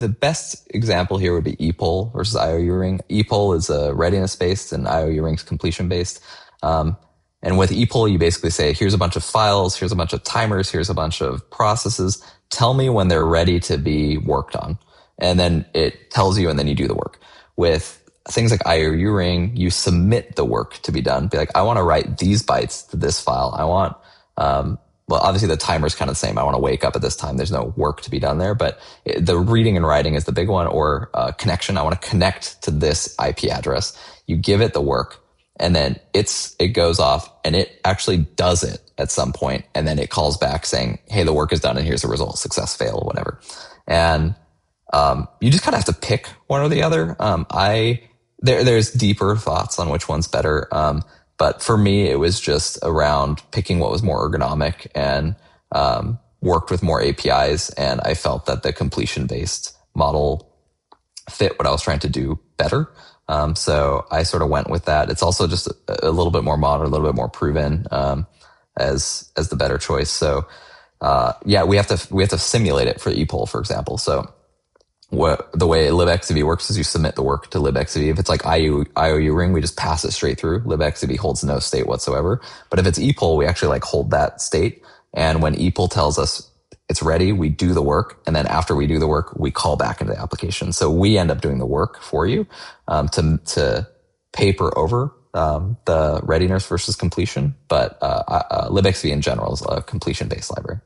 The best example here would be ePOL versus IOU ring. ePOL is readiness based and IOU ring is completion based. Um, and with ePOL, you basically say, here's a bunch of files, here's a bunch of timers, here's a bunch of processes. Tell me when they're ready to be worked on. And then it tells you, and then you do the work. With things like IOU ring, you submit the work to be done. Be like, I want to write these bytes to this file. I want, well, obviously the timer's kind of the same. I want to wake up at this time. There's no work to be done there, but the reading and writing is the big one, or connection. I want to connect to this IP address. You give it the work, and then it goes off and it actually does it at some point, and then it calls back saying, hey, the work is done and here's the result, success, fail, whatever. And you just kind of have to pick one or the other. There's deeper thoughts on which one's better. But for me, it was just around picking what was more ergonomic and worked with more APIs. And I felt that the completion based model fit what I was trying to do better. So I sort of went with that. It's also just a little bit more modern, a little bit more proven as the better choice. So yeah, we have to simulate it for ePOL, for example. So the way libxdb works is you submit the work to libxdb. If it's like IOU ring, we just pass it straight through. libxdb holds no state whatsoever. But if it's ePOL, we actually like hold that state. And when ePOL tells us it's ready, we do the work. And then after we do the work, we call back into the application. So we end up doing the work for you to paper over the readiness versus completion. But libxdb in general is a completion-based library.